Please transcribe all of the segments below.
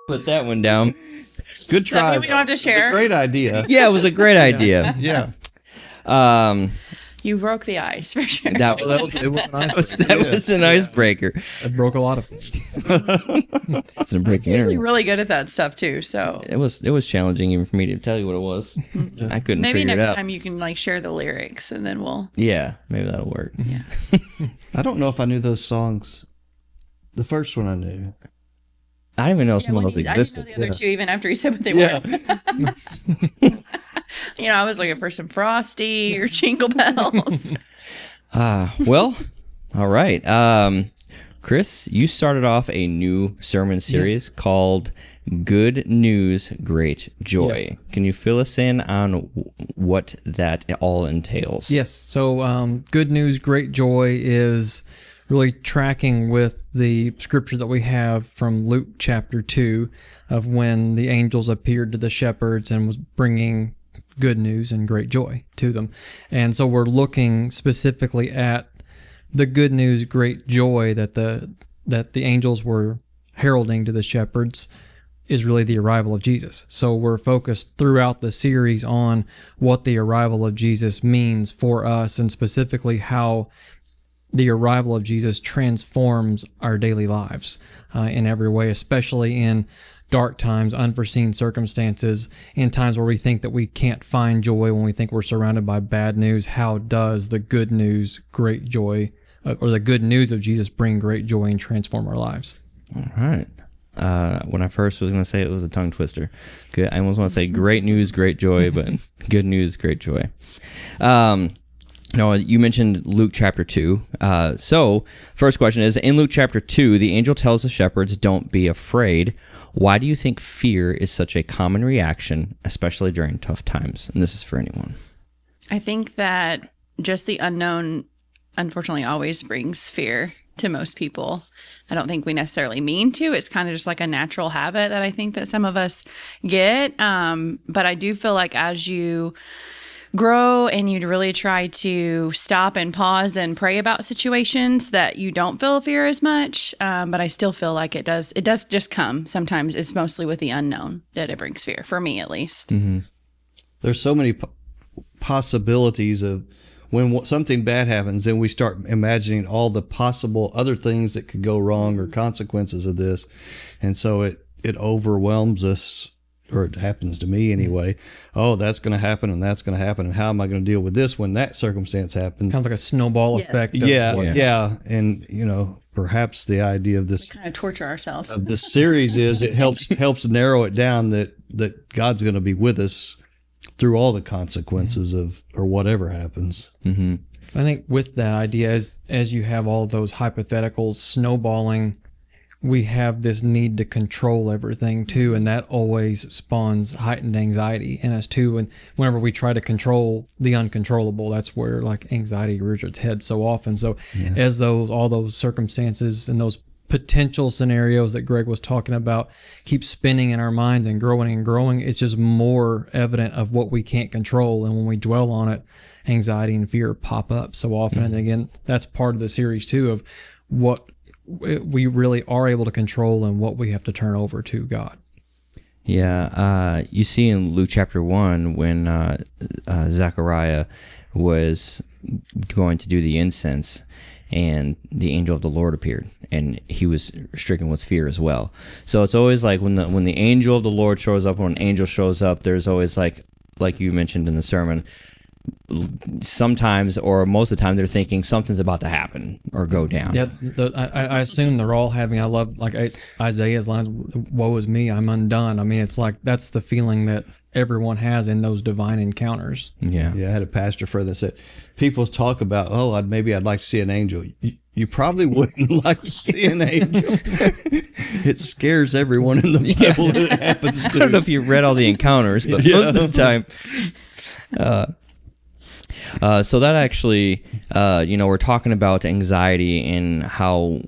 Put that one down. Good try. We don't have to share. It's a great idea. Yeah, it was a great idea. Yeah. You broke the ice for sure. That was an icebreaker. It broke a lot of things. It's a break You're usually internet. really good at that stuff too. So It was challenging even for me to tell you what it was. I couldn't maybe figure it next out. time you can like share the lyrics and then we'll. Yeah, maybe that'll work. Yeah. I don't know if I knew those songs. The first one I knew. I didn't even know some of those I didn't know existed. the other two even after he said what they Yeah. were. I was looking for some Frosty or Jingle Bells. Well, all right. Chris, you started off a new sermon series called Good News, Great Joy. Yeah. Can you fill us in on what that all entails? Yes. So, good news, great joy is really tracking with the scripture that we have from Luke chapter 2 of when the angels appeared to the shepherds and was bringing good news and great joy to them. And so we're looking specifically at the good news, great joy that the angels were heralding to the shepherds is really the arrival of Jesus. So we're focused throughout the series on what the arrival of Jesus means for us, and specifically how the arrival of Jesus transforms our daily lives in every way, especially in dark times, unforeseen circumstances, in times where we think that we can't find joy, when we think we're surrounded by bad news. How does the good news, great joy, or the good news of Jesus bring great joy and transform our lives? All right. When I first was going to say it was a tongue twister. Good. I almost want to say great news, great joy, but good news, great joy. No, you mentioned Luke chapter 2. So, first question is, in Luke chapter 2, the angel tells the shepherds, don't be afraid. Why do you think fear is such a common reaction, especially during tough times? And this is for anyone. I think that just the unknown, unfortunately, always brings fear to most people. I don't think we necessarily mean to. It's kind of just like a natural habit that I think that some of us get. But I do feel like as you grow and you really try to stop and pause and pray about situations, that you don't feel fear as much. But I still feel like it does just come. Sometimes it's mostly with the unknown that it brings fear, for me at least. Mm-hmm. There's so many possibilities of when something bad happens, then we start imagining all the possible other things that could go wrong or consequences of this. And so it overwhelms us, or it happens to me anyway. Oh, that's going to happen and that's going to happen. And how am I going to deal with this when that circumstance happens? Sounds like a snowball effect. Yeah. And, perhaps the idea of this, Kind of torture ourselves. of this series is it helps narrow it down that God's going to be with us through all the consequences of, or whatever happens. Mm-hmm. I think with that idea, as you have all those hypotheticals snowballing, we have this need to control everything too, and that always spawns heightened anxiety in us too. And whenever we try to control the uncontrollable, that's where like anxiety rears its head so often. So as all those circumstances and those potential scenarios that Greg was talking about keep spinning in our minds and growing, it's just more evident of what we can't control. And when we dwell on it, anxiety and fear pop up so often. And again, that's part of the series too, of what we really are able to control and what we have to turn over to God. Yeah, you see in Luke chapter 1 when Zechariah was going to do the incense, and the angel of the Lord appeared, and he was stricken with fear as well. So it's always like when the angel of the Lord shows up, when an angel shows up, there's always like you mentioned in the sermon, sometimes or most of the time they're thinking something's about to happen or go down. Yeah, I assume they're all having, I love like Isaiah's lines, woe is me, I'm undone. I mean, it's like that's the feeling that everyone has in those divine encounters. Yeah. I had a pastor friend that said, people talk about, maybe I'd like to see an angel. You probably wouldn't like to see an angel. It scares everyone in the Bible that it happens to. I don't know if you read all the encounters, but most of the time. So that actually, we're talking about anxiety and how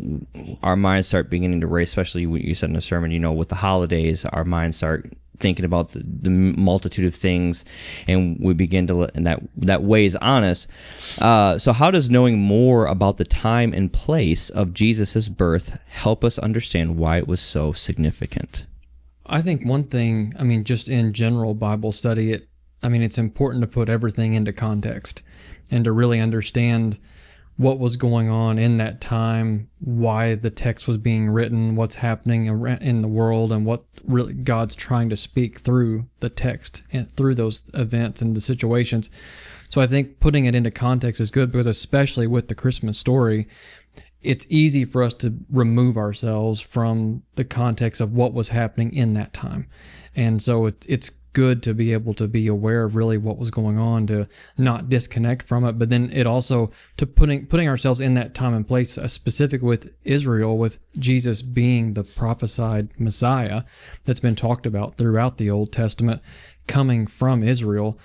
our minds start beginning to race, especially what you said in the sermon, with the holidays, our minds start thinking about the multitude of things, and we begin to, and that weighs on us. So how does knowing more about the time and place of Jesus's birth help us understand why it was so significant? I think one thing, I mean, just in general Bible study, it's important to put everything into context and to really understand what was going on in that time, why the text was being written, what's happening in the world, and what really God's trying to speak through the text and through those events and the situations. So I think putting it into context is good, because especially with the Christmas story, it's easy for us to remove ourselves from the context of what was happening in that time. And so it's good to be able to be aware of really what was going on, to not disconnect from it. But then it also, to putting ourselves in that time and place, specific with Israel, with Jesus being the prophesied Messiah that's been talked about throughout the Old Testament, coming from Israel.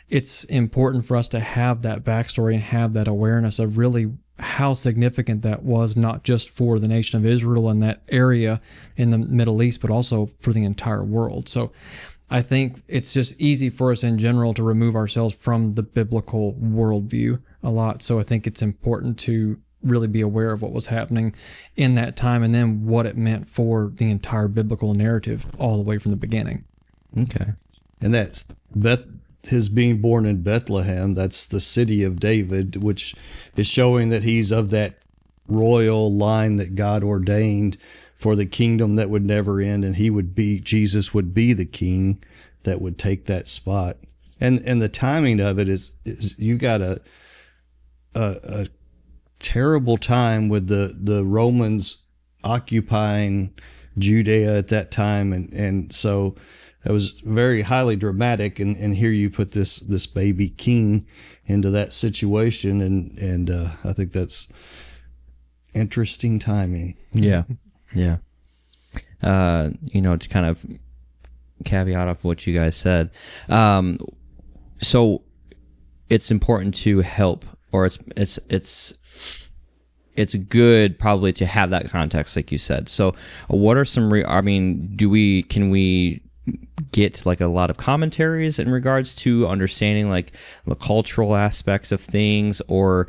It's important for us to have that backstory and have that awareness of really how significant that was, not just for the nation of Israel and that area in the Middle East, but also for the entire world. So I think it's just easy for us in general to remove ourselves from the biblical worldview a lot. So I think it's important to really be aware of what was happening in that time, and then what it meant for the entire biblical narrative all the way from the beginning. Okay. And that's his being born in Bethlehem. That's the city of David, which is showing that he's of that royal line that God ordained for the kingdom that would never end, and Jesus would be the king that would take that spot. And the timing of it is you got a terrible time with the Romans occupying Judea at that time, and so it was very highly dramatic. And here you put this baby king into that situation, and I think that's interesting timing. Yeah. Yeah. To kind of caveat off what you guys said. So it's important to help, or it's good probably to have that context, like you said. So what are some, can we get like a lot of commentaries in regards to understanding like the cultural aspects of things, or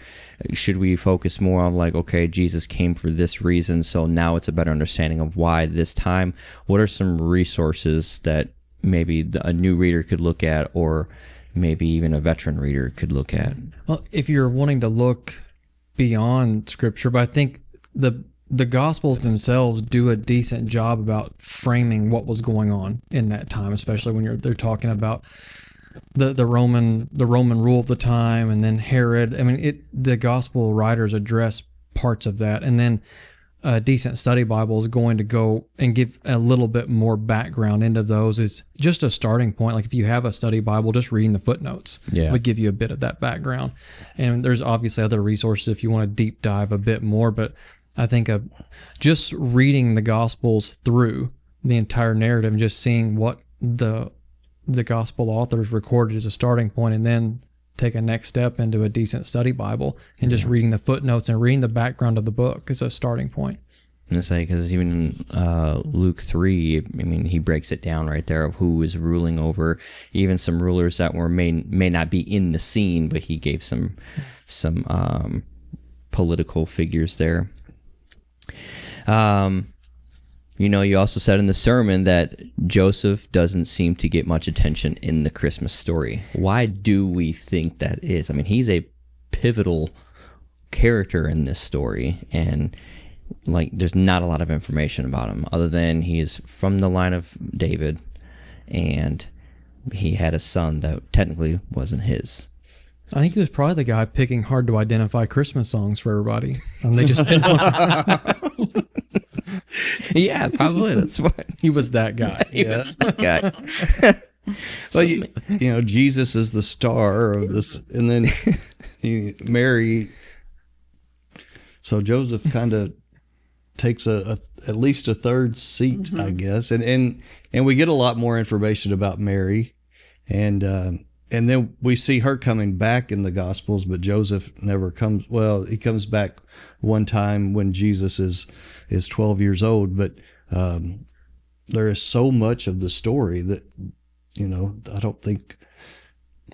should we focus more on like, okay, Jesus came for this reason, so now it's a better understanding of why this time? What are some resources that maybe a new reader could look at, or maybe even a veteran reader could look at? Well, if you're wanting to look beyond Scripture, but I think the Gospels themselves do a decent job about framing what was going on in that time, especially when they're talking about the Roman rule of the time, and then Herod. The Gospel writers address parts of that, and then a decent study Bible is going to go and give a little bit more background into those. Is just a starting point. Like if you have a study Bible, just reading the footnotes would give you a bit of that background. And there's obviously other resources if you want to deep dive a bit more, but I think just reading the Gospels through the entire narrative and just seeing what the Gospel authors recorded as a starting point, and then take a next step into a decent study Bible and just reading the footnotes and reading the background of the book is a starting point. I'm say, because even in Luke 3, he breaks it down right there of who is ruling over even some rulers that may not be in the scene, but he gave some political figures there. You also said in the sermon that Joseph doesn't seem to get much attention in the Christmas story. Why do we think that is? He's a pivotal character in this story, and there's not a lot of information about him other than he is from the line of David, and he had a son that technically wasn't his. I think he was probably the guy picking hard to identify Christmas songs for everybody. They just didn't want Yeah, probably. That's what he was. That guy. He was that guy. Well, Jesus is the star of this, and then Mary. So Joseph kind of takes at least a third seat, I guess, and we get a lot more information about Mary, and then we see her coming back in the Gospels, but Joseph never comes. Well, he comes back one time when Jesus is 12 years old, but there is so much of the story that I don't think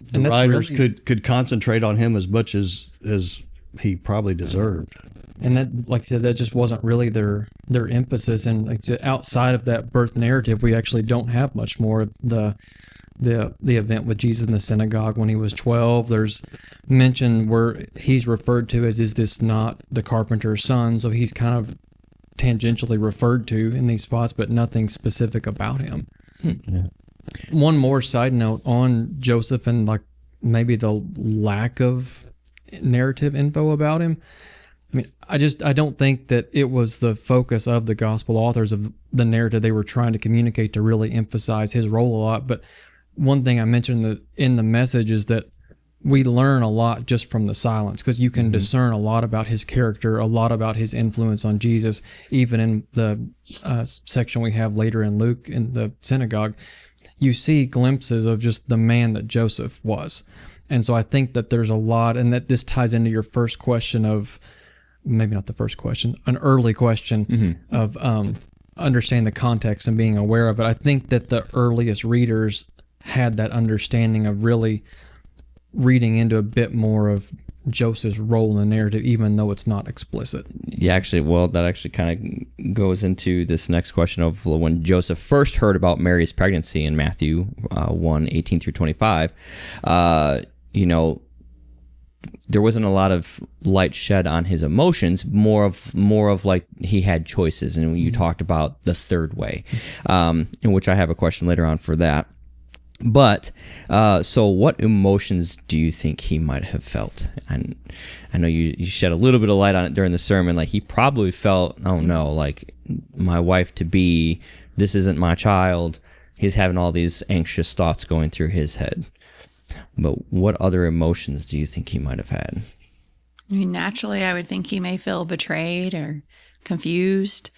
the writers could concentrate on him as much as he probably deserved. And that, like I said, that just wasn't really their emphasis. And like I said, outside of that birth narrative, we actually don't have much more of the event with Jesus in the synagogue when he was 12. There's mention where he's referred to as, is this not the carpenter's son? So he's kind of tangentially referred to in these spots, but nothing specific about him. Yeah. One more side note on Joseph and like maybe the lack of narrative info about him. I mean, I don't think that it was the focus of the gospel authors of the narrative they were trying to communicate to really emphasize his role a lot. But one thing I mentioned in the message is that we learn a lot just from the silence, because you can discern a lot about his character, a lot about his influence on Jesus, even in the section we have later in Luke in the synagogue. You see glimpses of just the man that Joseph was. And so I think that there's a lot, and that this ties into your first question of, maybe not the first question, an early question of understanding the context and being aware of it. I think that the earliest readers had that understanding of really reading into a bit more of Joseph's role in the narrative, even though it's not explicit. Yeah, actually, well, that actually kind of goes into this next question of when Joseph first heard about Mary's pregnancy in Matthew 1:18 through 25. There wasn't a lot of light shed on his emotions, more of like he had choices, and you talked about the third way, in which I have a question later on for that. But so what emotions do you think he might have felt? And I know you shed a little bit of light on it during the sermon. Like he probably felt, oh no, like my wife to be, this isn't my child. He's having all these anxious thoughts going through his head. But what other emotions do you think he might have had? I mean, naturally, I would think he may feel betrayed or confused,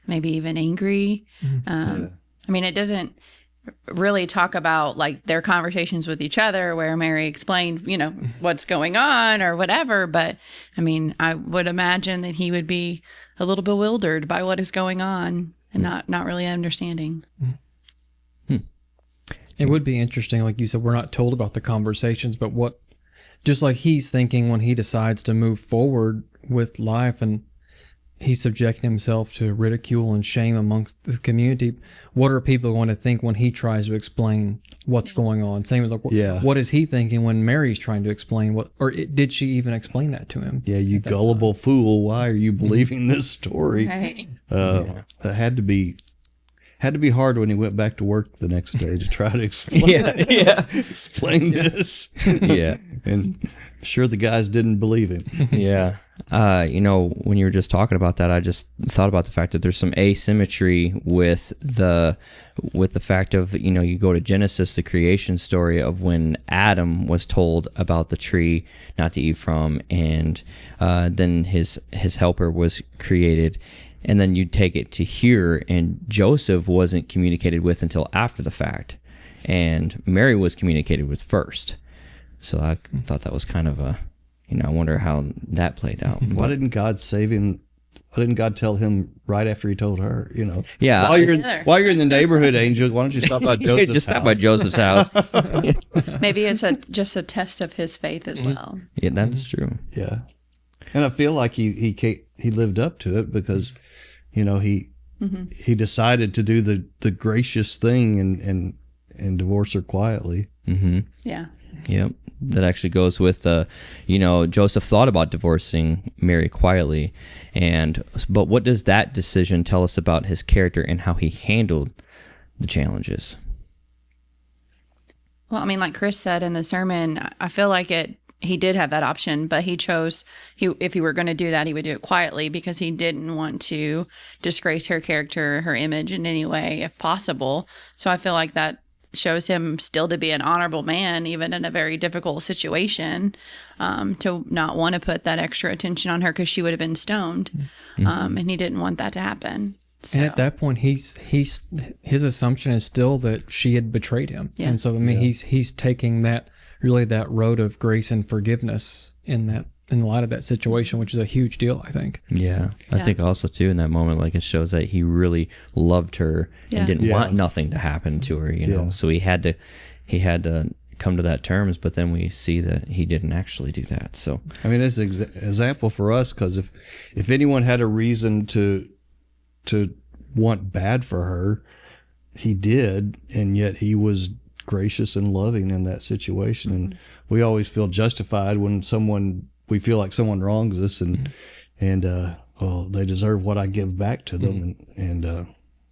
maybe even angry. I mean, it doesn't really talk about like their conversations with each other where Mary explained, what's going on or whatever. But I mean, I would imagine that he would be a little bewildered by what is going on and not really understanding. It would be interesting, like you said, we're not told about the conversations, but just like he's thinking when he decides to move forward with life and he's subjecting himself to ridicule and shame amongst the community, what are people going to think when he tries to explain what's going on? Same as like, what is he thinking when Mary's trying to explain did she even explain that to him? Yeah, you gullible fool, why are you believing this story? Right. It had to be hard when he went back to work the next day to try to explain explain this. Yeah. And I'm sure the guys didn't believe him. Yeah. When you were just talking about that, I just thought about the fact that there's some asymmetry with the fact of, you go to Genesis, the creation story of when Adam was told about the tree not to eat from, and then his helper was created. And then you take it to here, and Joseph wasn't communicated with until after the fact, and Mary was communicated with first. So I thought that was kind of I wonder how that played out. Why didn't God save him? Why didn't God tell him right after he told her? Yeah. While you're in the neighborhood, Angel, why don't you stop by Joseph's house? Just stop by Joseph's house. Maybe it's just a test of his faith as well. Yeah, that is true. Yeah, and I feel like he lived up to it because, he decided to do the gracious thing and divorce her quietly. Mm-hmm. Yeah. Yep. That actually goes with, Joseph thought about divorcing Mary quietly. But what does that decision tell us about his character and how he handled the challenges? Well, I mean, like Chris said in the sermon, I feel like he did have that option, but he chose, if he were going to do that, he would do it quietly because he didn't want to disgrace her character, her image in any way, if possible. So I feel like that shows him still to be an honorable man, even in a very difficult situation, to not want to put that extra attention on her because she would have been stoned. And he didn't want that to happen. So. And at that point, his assumption is still that she had betrayed him. Yeah. And so, I mean, he's taking that road of grace and forgiveness in light of that situation, which is a huge deal, I think. Yeah. I think also too in that moment, like it shows that he really loved her and didn't want nothing to happen to her, So he had to come to that terms, but then we see that he didn't actually do that. So I mean, it's an example for us, because if anyone had a reason to want bad for her, he did, and yet he was gracious and loving in that situation. And we always feel justified when we feel like someone wrongs us, and well, they deserve what I give back to them, and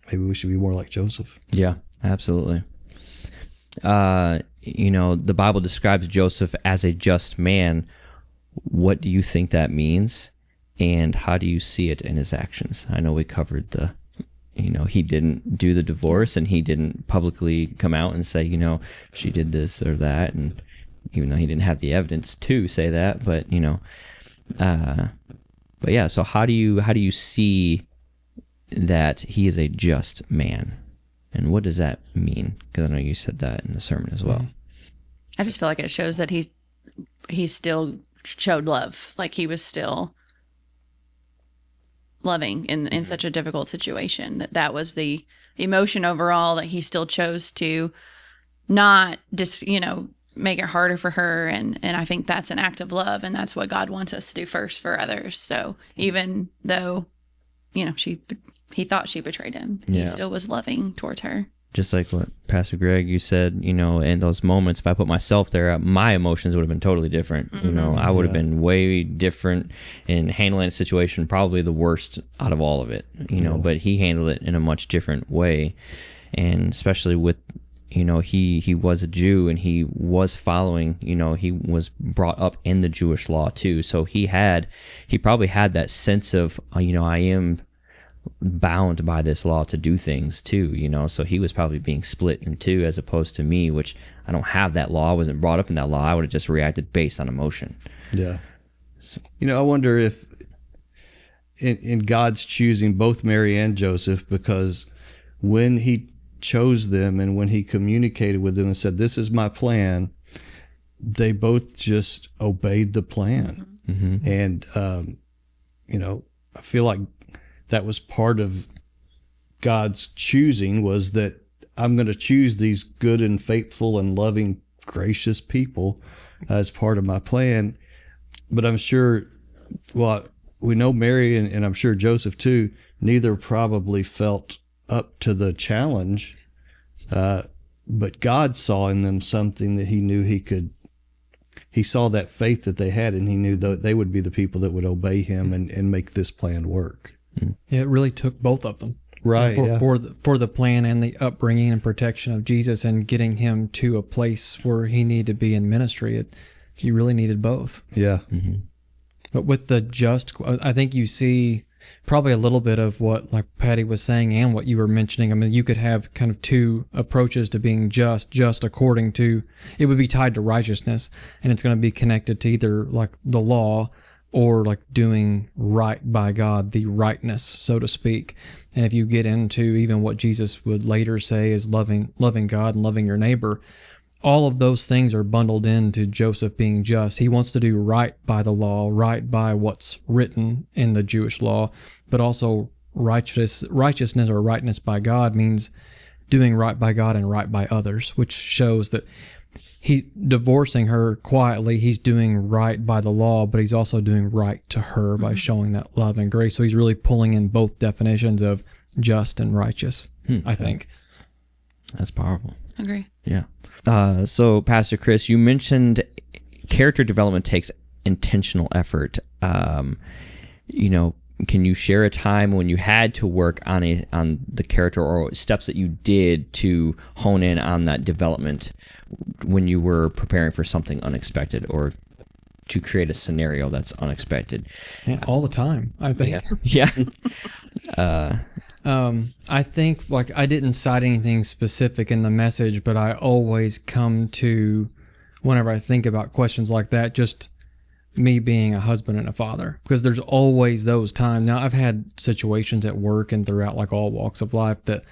maybe we should be more like Joseph. yeah, absolutely. The Bible describes Joseph as a just man. What do you think that means, and how do you see it in his actions? I know we covered he didn't do the divorce, and he didn't publicly come out and say, she did this or that, and even though he didn't have the evidence to say that, but yeah. So how do you see that he is a just man, and what does that mean? Because I know you said that in the sermon as well. I just feel like it shows that he still showed love. Like he was still loving in such a difficult situation. That was the emotion overall, that he still chose to not just, make it harder for her. And I think that's an act of love, and that's what God wants us to do first for others. So even though, he thought she betrayed him, he still was loving towards her. Just like what Pastor Greg, you said, in those moments, if I put myself there, my emotions would have been totally different. I would have been way different in handling a situation, probably the worst out of all of it, but he handled it in a much different way. And especially with, he was a Jew, and he was following, he was brought up in the Jewish law too. So he probably had that sense of, I am bound by this law to do things too, so he was probably being split in two, as opposed to me, which I don't have that law. I wasn't brought up in that law. I would have just reacted based on emotion. Yeah. So, I wonder if in God's choosing both Mary and Joseph, because when he chose them and when he communicated with them and said, "This is my plan," they both just obeyed the plan. Mm-hmm. And, I feel like that was part of God's choosing, was that I'm going to choose these good and faithful and loving, gracious people as part of my plan. But I'm sure, we know Mary and I'm sure Joseph too, neither probably felt up to the challenge. But God saw in them something that he knew he saw that faith that they had, and he knew that they would be the people that would obey him and make this plan work. Yeah, it really took both of them, right? For the plan and the upbringing and protection of Jesus, and getting him to a place where he needed to be in ministry. He really needed both. Yeah. Mm-hmm. But with the just, I think you see probably a little bit of what, like Patty was saying, and what you were mentioning. I mean, you could have kind of two approaches to being just according to, it would be tied to righteousness, and it's going to be connected to either like the law or like doing right by God, the rightness, so to speak. And if you get into even what Jesus would later say is loving God and loving your neighbor, all of those things are bundled into Joseph being just. He wants to do right by the law, right by what's written in the Jewish law, but also righteousness or rightness by God means doing right by God and right by others, which shows that he divorcing her quietly, he's doing right by the law, but he's also doing right to her by showing that love and grace. So he's really pulling in both definitions of just and righteous, I think. That's powerful. Agree. Yeah. So Pastor Chris, you mentioned character development takes intentional effort. Can you share a time when you had to work on the character, or steps that you did to hone in on that development when you were preparing for something unexpected, or to create a scenario that's unexpected? Yeah, all the time, I think. Yeah. I think, like, I didn't cite anything specific in the message, but I always come to, whenever I think about questions like that, just me being a husband and a father, because there's always those times. Now, I've had situations at work and throughout, like, all walks of life that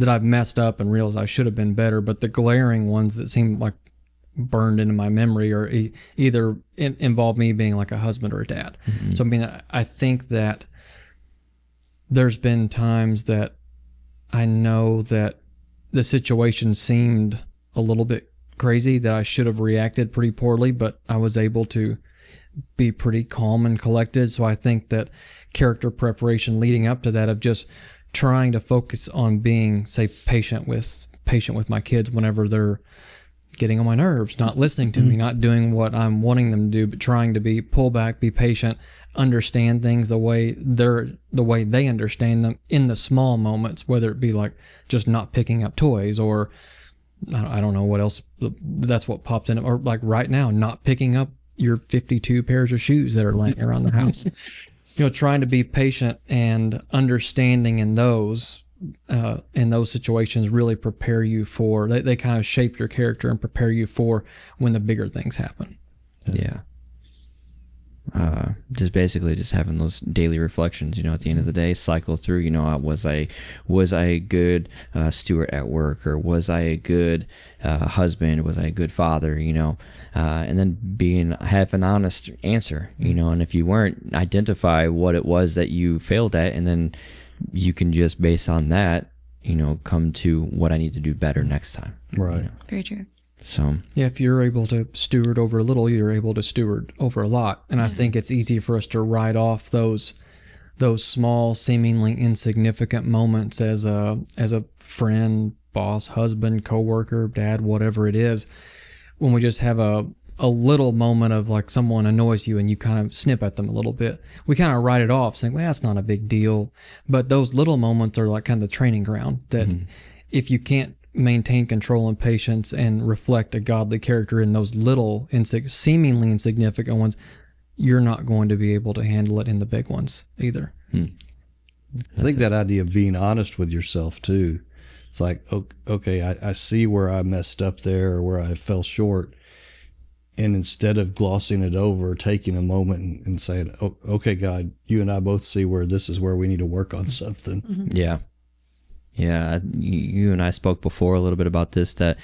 I've messed up and realized I should have been better, but the glaring ones that seem like burned into my memory or either involve me being like a husband or a dad. Mm-hmm. So, I mean, I think that there's been times that I know that the situation seemed a little bit crazy that I should have reacted pretty poorly, but I was able to be pretty calm and collected. So I think that character preparation leading up to that, of just trying to focus on being, say, patient with my kids whenever they're getting on my nerves, not listening to me, not doing what I'm wanting them to do, but trying to pull back, be patient, understand things the way they understand them in the small moments, whether it be like just not picking up toys, or I don't know what else. That's what pops in, or like right now, not picking up your 52 pairs of shoes that are laying around the house. Trying to be patient and understanding in those situations really prepare you for, they kind of shape your character and prepare you for when the bigger things happen. Yeah. Just basically just having those daily reflections, at the end of the day, cycle through, was I a good steward at work, or was I a good husband? Was I a good father? And then have an honest answer, and if you weren't, identify what it was that you failed at, and then you can just based on that, come to what I need to do better next time. Right. Very true. So yeah, if you're able to steward over a little, you're able to steward over a lot. And I think it's easy for us to write off those small, seemingly insignificant moments as a friend, boss, husband, coworker, dad, whatever it is, when we just have a little moment of like someone annoys you and you kind of snip at them a little bit. We kind of write it off saying, well, that's not a big deal. But those little moments are like kind of the training ground that if you can't maintain control and patience and reflect a godly character in those little seemingly insignificant ones, you're not going to be able to handle it in the big ones either. I think that idea of being honest with yourself too. It's like, okay, I see where I messed up there, or where I fell short. And instead of glossing it over, taking a moment and saying, okay, God, you and I both see where this is where we need to work on something. Yeah. Yeah, you and I spoke before a little bit about this, that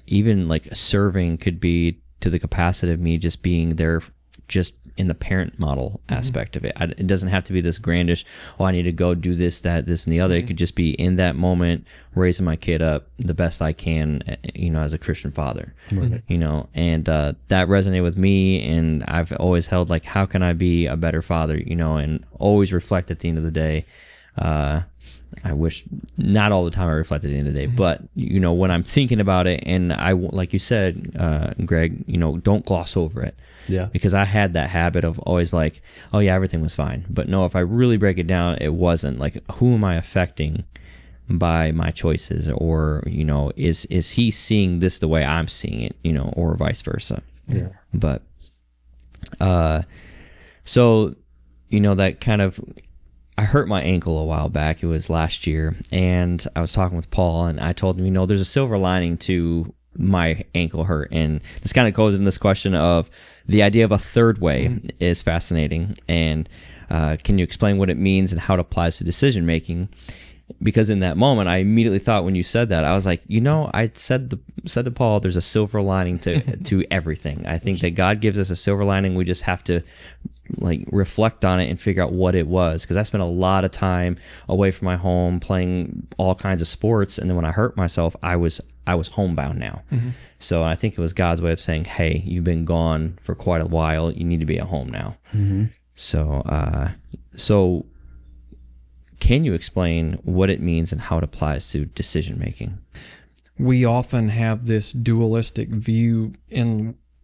even like serving could be to the capacity of me just being there, just in the parent model aspect of it. It doesn't have to be this grandish, I need to go do this, that, this, and the other. It could just be in that moment, raising my kid up the best I can, as a Christian father, and that resonated with me. And I've always held like, how can I be a better father, and always reflect at the end of the day. I wish not all the time I reflect at the end of the day, but when I'm thinking about it, and I, like you said, Greg, don't gloss over it. Yeah. Because I had that habit of always like, oh yeah, everything was fine. But no, if I really break it down, it wasn't. Like, who am I affecting by my choices? Or, is he seeing this the way I'm seeing it, or vice versa? Yeah. But, so, that kind of, I hurt my ankle a while back. It was last year, and I was talking with Paul, and I told him, there's a silver lining to my ankle hurt. And this kind of goes in this question of the idea of a third way is fascinating. And can you explain what it means and how it applies to decision making? Because in that moment, I immediately thought, when you said that, I was like, I said to Paul, there's a silver lining to everything. I think that God gives us a silver lining. We just have to like reflect on it and figure out what it was. Because I spent a lot of time away from my home playing all kinds of sports, and then when I hurt myself, I was homebound now. So I think it was God's way of saying, hey, you've been gone for quite a while. You need to be at home now. So can you explain what it means and how it applies to decision making? We often have this dualistic view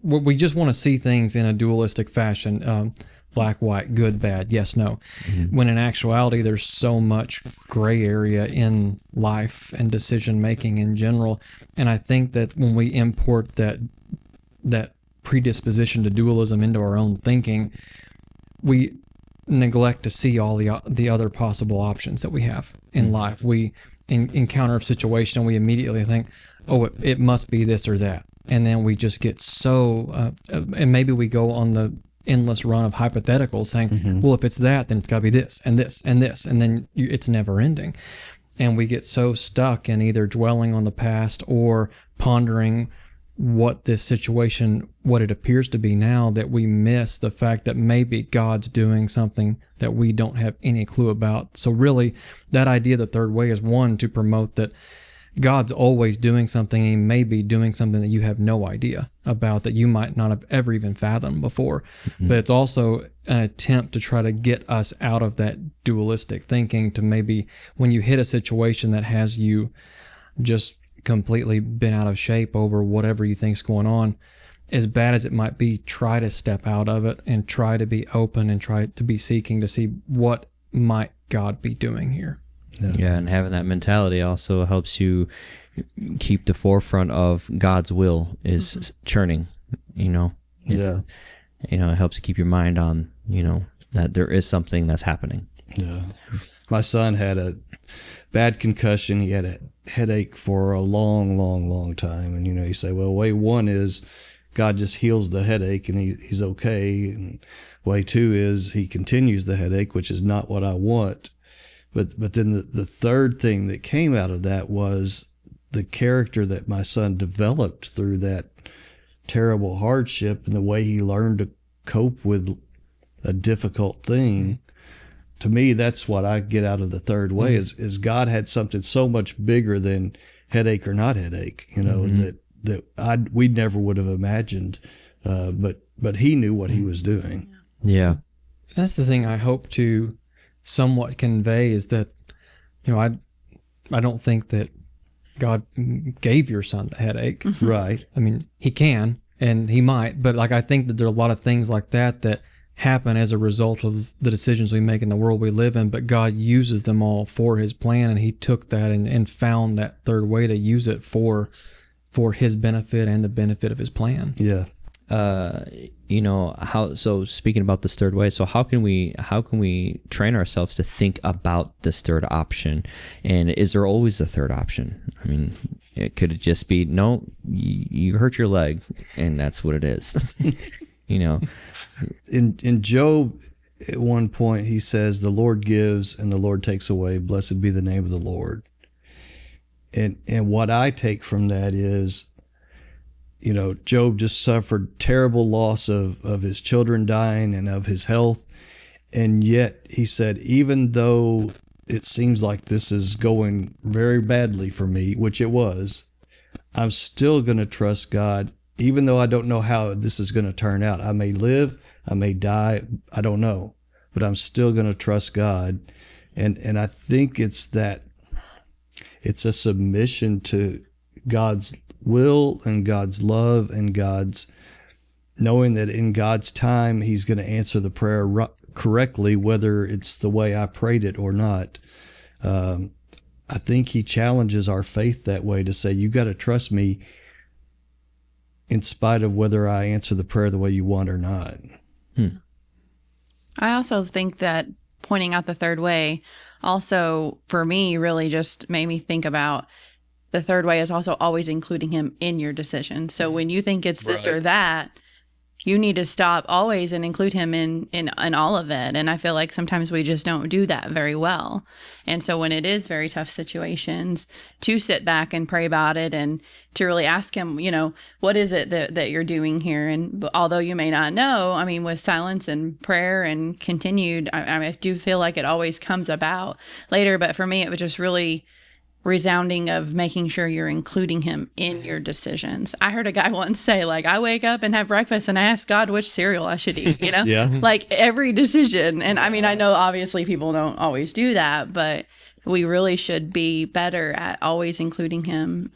we just want to see things in a dualistic fashion. Black, white, good, bad, yes, no. When in actuality, there's so much gray area in life and decision making in general. And I think that when we import that predisposition to dualism into our own thinking, we neglect to see all the other possible options that we have in life. We encounter a situation and we immediately think, it must be this or that. And then we just get so, and maybe we go on the endless run of hypotheticals saying, well, if it's that, then it's got to be this and this and this. And then it's never ending. And we get so stuck in either dwelling on the past or pondering what this situation, what it appears to be now, that we miss the fact that maybe God's doing something that we don't have any clue about. So really, that idea of the third way is one, to promote that God's always doing something. He may be doing something that you have no idea about, that you might not have ever even fathomed before. But it's also an attempt to try to get us out of that dualistic thinking, to maybe when you hit a situation that has you just completely been out of shape over whatever you think's going on, as bad as it might be, try to step out of it and try to be open and try to be seeking to see what might God be doing here. Yeah, and having that mentality also helps you keep the forefront of God's will is churning, It helps you keep your mind on, that there is something that's happening. Yeah. My son had a bad concussion. He had a headache for a long, long, long time. And, you say, well, way one is God just heals the headache and he's okay. And way two is he continues the headache, which is not what I want. But then the third thing that came out of that was the character that my son developed through that terrible hardship, and the way he learned to cope with a difficult thing. To me, that's what I get out of the third way is God had something so much bigger than headache or not headache, that we never would have imagined. But he knew what he was doing. Yeah. That's the thing I hope to somewhat convey, is that, I don't think that God gave your son the headache. Right. I mean, he can, and he might, but I think that there are a lot of things like that happen as a result of the decisions we make in the world we live in, but God uses them all for his plan, and he took that and found that third way to use it for his benefit and the benefit of his plan. Yeah. So speaking about this third way, so how can we train ourselves to think about this third option? And is there always a third option? I mean, could it just be, no, you hurt your leg and that's what it is? In Job, at one point, he says, the Lord gives and the Lord takes away. Blessed be the name of the Lord. And what I take from that is, Job just suffered terrible loss of his children dying and of his health. And yet he said, even though it seems like this is going very badly for me, which it was, I'm still going to trust God, even though I don't know how this is going to turn out. I may live, I may die, I don't know, but I'm still going to trust God. And I think it's a submission to God's will and God's love and God's knowing that in God's time, he's going to answer the prayer correctly, whether it's the way I prayed it or not. I think he challenges our faith that way, to say, you got to trust me in spite of whether I answer the prayer the way you want or not. I also think that pointing out the third way also, for me, really just made me think about the third way is also always including him in your decision. So when you think it's this or that, you need to stop always and include him in all of it. And I feel like sometimes we just don't do that very well. And so when it is very tough situations, to sit back and pray about it and to really ask him, what is it that you're doing here? And although you may not know, I mean, with silence and prayer and continued, I do feel like it always comes about later. But for me, it was just really resounding of making sure you're including him in your decisions. I heard a guy once say, I wake up and have breakfast and I ask God which cereal I should eat, Yeah. Every decision. And I mean, I know obviously people don't always do that, but we really should be better at always including him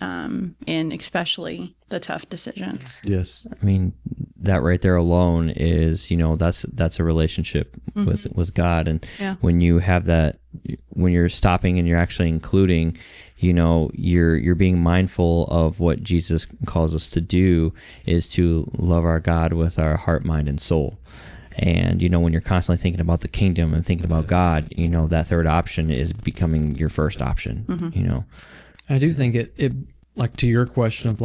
in especially the tough decisions. Yes. I mean, that right there alone is, that's a relationship with God. And when you have that, when you're stopping and you're actually including, you're being mindful of what Jesus calls us to do, is to love our God with our heart, mind, and soul. And, when you're constantly thinking about the kingdom and thinking about God, that third option is becoming your first option, I do think it to your question of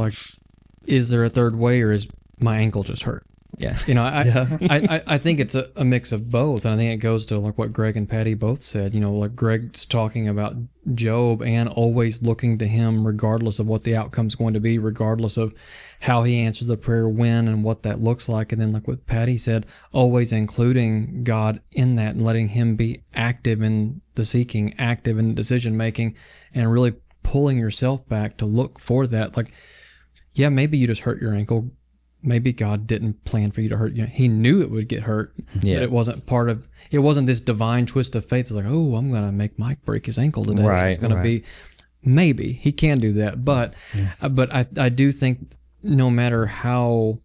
is there a third way, or is my ankle just hurt? Yeah. I think it's a mix of both. And I think it goes to what Greg and Patty both said, Greg's talking about Job and always looking to him regardless of what the outcome's going to be, regardless of how he answers the prayer, when and what that looks like. And then what Patty said, always including God in that and letting him be active in the seeking, active in the decision making, and really pulling yourself back to look for that. Like, yeah, maybe you just hurt your ankle. Maybe God didn't plan for you to hurt you. He knew it would get hurt, Yeah. but it wasn't this divine twist of faith. It's like, oh, I'm going to make Mike break his ankle today. Right, It's going to right. be, maybe he can do that. But I do think no matter how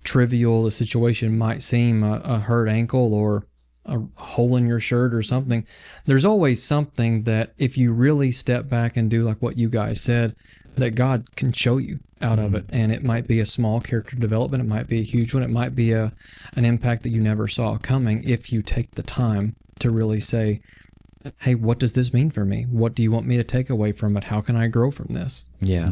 trivial the situation might seem, a hurt ankle or a hole in your shirt or something, there's always something that if you really step back and do like what you guys said, that God can show you out of it. And it might be a small character development. It might be a huge one. It might be an impact that you never saw coming if you take the time to really say, hey, what does this mean for me? What do you want me to take away from it? How can I grow from this? Yeah.